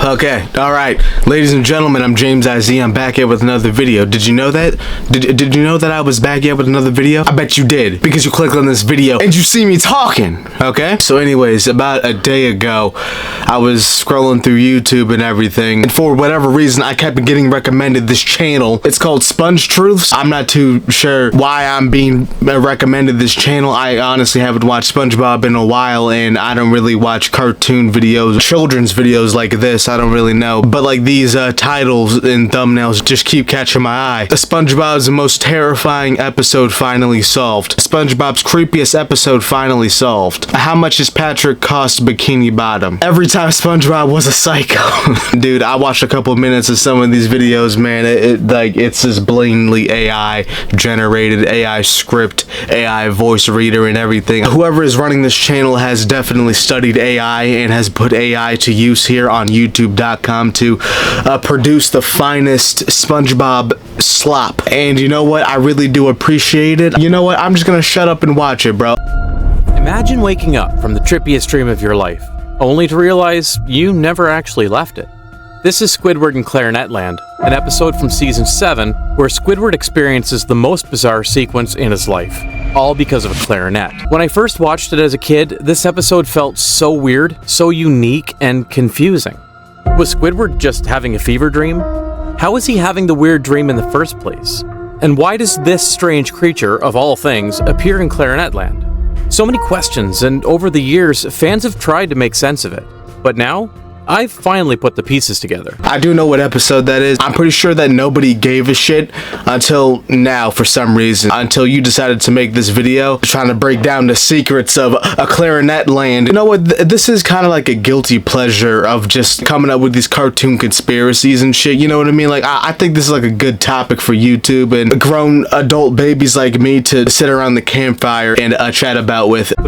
Okay, alright. Ladies and gentlemen, I'm James IZ. I'm back here with another video. Did you know that? Did you know that I was back here with another video? I bet you did, because you clicked on this video and you see me talking, okay? So anyways, about a day ago, I was scrolling through YouTube and everything, and for whatever reason, I kept getting recommended this channel. It's called Sponge Truths. I'm not too sure why I'm being recommended this channel. I honestly haven't watched Spongebob in a while, and I don't really watch cartoon videos, children's videos like this. I don't really know, but like these titles and thumbnails just keep catching my eye. SpongeBob's most terrifying episode finally solved. SpongeBob's creepiest episode finally solved. How much does Patrick cost Bikini Bottom? Every time SpongeBob was a psycho. Dude, I watched a couple minutes of some of these videos, man. It's just blatantly AI generated, AI script, AI voice reader and everything. Whoever is running this channel has definitely studied AI and has put AI to use here on YouTube.com to produce the finest SpongeBob slop. And you know what? I really do appreciate it. You know what? I'm just gonna shut up and watch it, bro. Imagine waking up from the trippiest dream of your life, only to realize you never actually left it. This is Squidward in Clarinet Land, an episode from Season 7 where Squidward experiences the most bizarre sequence in his life, all because of a clarinet. When I first watched it as a kid, this episode felt so weird, so unique, and confusing. Was Squidward just having a fever dream? How was he having the weird dream in the first place? And why does this strange creature, of all things, appear in Clarinet Land? So many questions, and over the years, fans have tried to make sense of it. But now, I've finally put the pieces together. I do know what episode that is. I'm pretty sure that nobody gave a shit until now for some reason. Until you decided to make this video trying to break down the secrets of a Clarinet Land. You know what? This is kind of like a guilty pleasure of just coming up with these cartoon conspiracies and shit. You know what I mean? Like, I think this is like a good topic for YouTube and grown adult babies like me to sit around the campfire and chat about with. I'm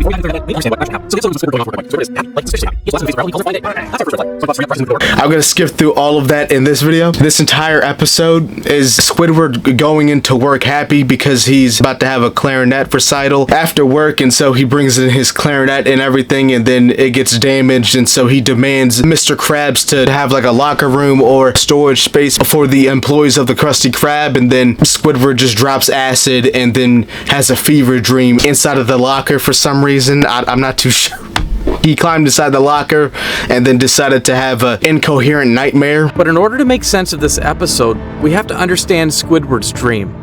gonna skip through all of that in this video. This entire episode is Squidward going into work happy because he's about to have a clarinet recital after work, and so he brings in his clarinet and everything, and then it gets damaged, and so he demands Mr. Krabs to have like a locker room or storage space for the employees of the Krusty Krab, and then Squidward just drops acid and then has a fever dream inside of the locker for some reason. I'm not too sure. He climbed inside the locker and then decided to have an incoherent nightmare. But in order to make sense of this episode, we have to understand Squidward's dream.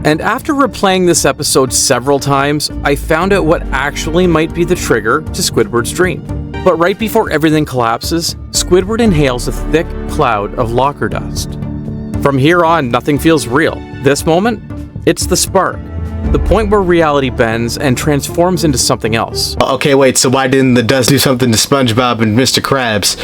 And after replaying this episode several times, I found out what actually might be the trigger to Squidward's dream. But right before everything collapses, Squidward inhales a thick cloud of locker dust. From here on, nothing feels real. This moment, it's the spark. The point where reality bends and transforms into something else. Okay, wait, so why didn't the dust do something to SpongeBob and Mr. Krabs?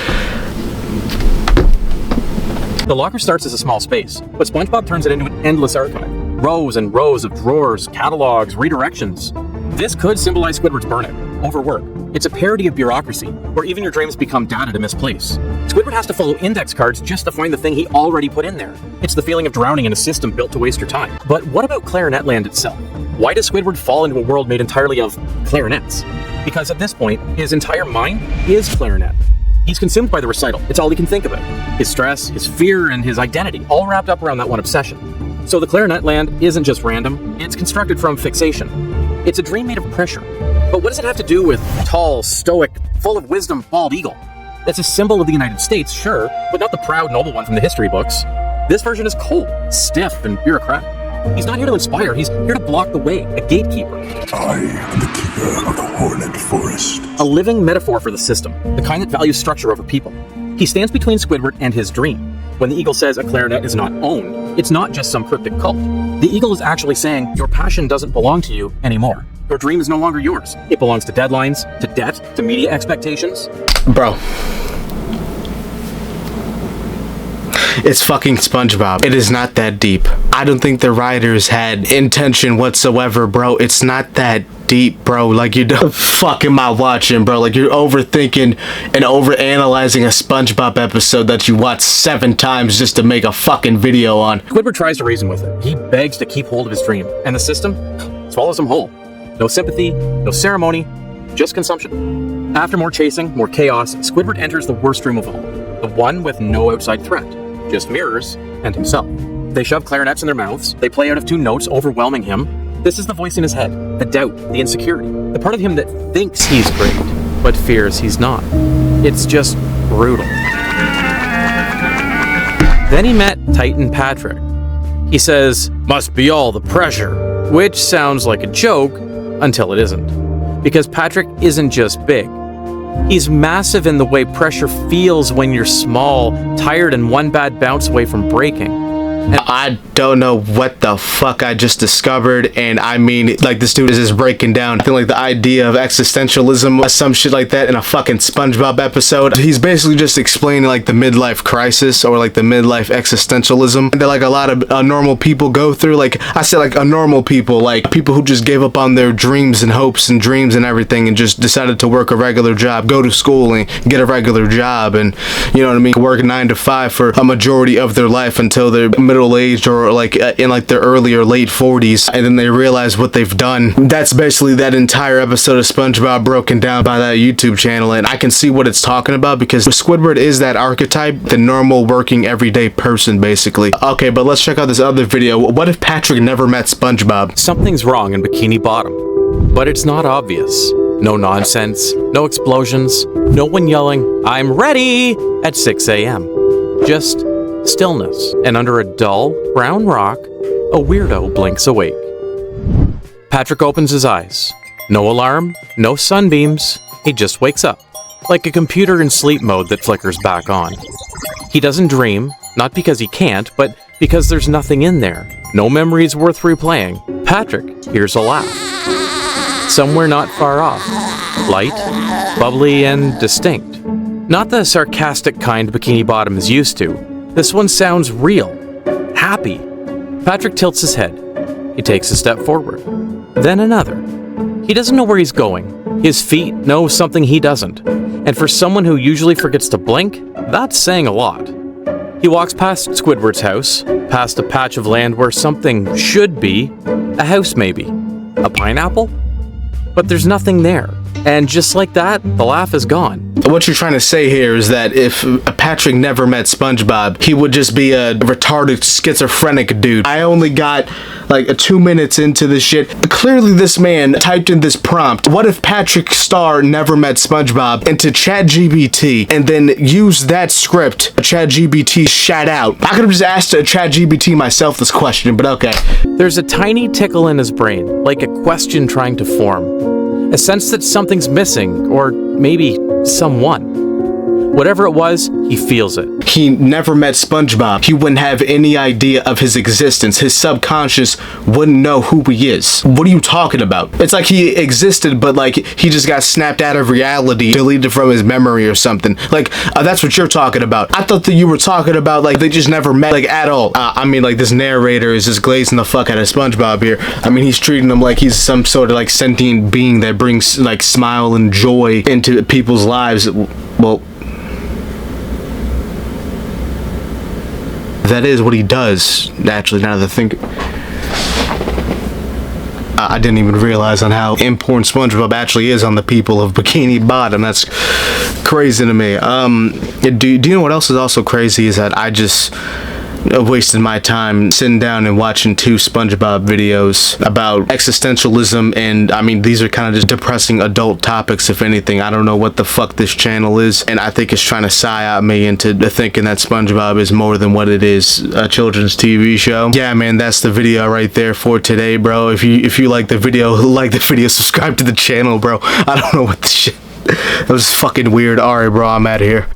The locker starts as a small space, but SpongeBob turns it into an endless archive. Rows and rows of drawers, catalogs, redirections. This could symbolize Squidward's burnout, overwork. It's a parody of bureaucracy, where even your dreams become data to misplace. Squidward has to follow index cards just to find the thing he already put in there. It's the feeling of drowning in a system built to waste your time. But what about Clarinet Land itself? Why does Squidward fall into a world made entirely of clarinets? Because at this point, his entire mind is clarinet. He's consumed by the recital. It's all he can think about. His stress, his fear, and his identity, all wrapped up around that one obsession. So the Clarinet Land isn't just random, it's constructed from fixation. It's a dream made of pressure. But what does it have to do with tall, stoic, full of wisdom, bald eagle? That's a symbol of the United States, sure, but not the proud, noble one from the history books. This version is cold, stiff, and bureaucratic. He's not here to inspire, he's here to block the way, a gatekeeper. I am the keeper of the Hornet Forest. A living metaphor for the system, the kind that values structure over people. He stands between Squidward and his dream. When the eagle says a clarinet is not owned, it's not just some cryptic cult. The eagle is actually saying, your passion doesn't belong to you anymore. Your dream is no longer yours. It belongs to deadlines, to debt, to media expectations. Bro. It's fucking SpongeBob. It is not that deep. I don't think the writers had intention whatsoever, bro. It's not that deep, bro. Like, you don't fuck am I watching, bro? Like, you're overthinking and overanalyzing a SpongeBob episode that you watched 7 times just to make a fucking video on. Squidward tries to reason with it. He begs to keep hold of his dream, and the system swallows him whole. No sympathy, no ceremony, just consumption. After more chasing, more chaos, Squidward enters the worst dream of all. the one with no outside threat, just mirrors and himself. They shove clarinets in their mouths, they play out of tune notes, overwhelming him. This is the voice in his head, the doubt, the insecurity, the part of him that thinks he's great, but fears he's not. It's just brutal. Then he met Titan Patrick. He says, "Must be all the pressure," which sounds like a joke until it isn't. Because Patrick isn't just big. He's massive in the way pressure feels when you're small, tired, and one bad bounce away from breaking. I don't know what the fuck I just discovered, and I mean, like, this dude is just breaking down, I think, like, the idea of existentialism or some shit like that in a fucking Spongebob episode. He's basically just explaining, like, the midlife crisis or, like, the midlife existentialism that, like, a lot of normal people go through. Like, I said, like, a normal people, like, people who just gave up on their dreams and hopes and dreams and everything and just decided to work a regular job, go to school and get a regular job and, you know what I mean, work 9 to 5 for a majority of their life until they're middle-aged or like in like their early or late 40s, and then they realize what they've done. That's basically that entire episode of SpongeBob broken down by that YouTube channel, and I can see what it's talking about because Squidward is that archetype, the normal working everyday person basically. Okay, but let's check out this other video. What if Patrick never met SpongeBob? Something's wrong in Bikini Bottom, but it's not obvious. No nonsense, no explosions, no one yelling, "I'm ready!" at 6 a.m. Just stillness, and under a dull, brown rock, a weirdo blinks awake. Patrick opens his eyes. No alarm, no sunbeams, he just wakes up, like a computer in sleep mode that flickers back on. He doesn't dream, not because he can't, but because there's nothing in there, no memories worth replaying. Patrick hears a laugh. Somewhere not far off, light, bubbly, and distinct. Not the sarcastic kind Bikini Bottom is used to. This one sounds real, happy. Patrick tilts his head. He takes a step forward, then another. He doesn't know where he's going. His feet know something he doesn't. And for someone who usually forgets to blink, that's saying a lot. He walks past Squidward's house, past a patch of land where something should be, a house maybe, a pineapple? But there's nothing there. And just like that, the laugh is gone. What you're trying to say here is that if Patrick never met SpongeBob, he would just be a retarded, schizophrenic dude. I only got like 2 minutes into this shit. Clearly this man typed in this prompt, what if Patrick Star never met SpongeBob, into ChatGPT, and then used that script ChatGPT shat out. I could have just asked ChatGPT myself this question, but okay. There's a tiny tickle in his brain, like a question trying to form. A sense that something's missing, or maybe someone. Whatever it was, he feels it. He never met SpongeBob. He wouldn't have any idea of his existence. His subconscious wouldn't know who he is. What are you talking about? It's like he existed, but like he just got snapped out of reality, deleted from his memory or something. Like, that's what you're talking about. I thought that you were talking about like they just never met, like, at all. I mean, like, this narrator is just glazing the fuck out of SpongeBob here. I mean, he's treating him like he's some sort of like sentient being that brings like smile and joy into people's lives. Well, that is what he does, actually, now that I think. I didn't even realize on how important SpongeBob actually is on the people of Bikini Bottom. That's crazy to me. Do you know what else is also crazy is that I just wasted my time sitting down and watching 2 SpongeBob videos about existentialism, and I mean, these are kind of just depressing adult topics, if anything. I don't know what the fuck this channel is, and I think it's trying to psyop me into thinking that SpongeBob is more than what it is, a children's TV show. Yeah, man, that's the video right there for today, bro. If you like the video, subscribe to the channel, bro. I don't know what the shit. That was fucking weird. Alright, bro, I'm out of here.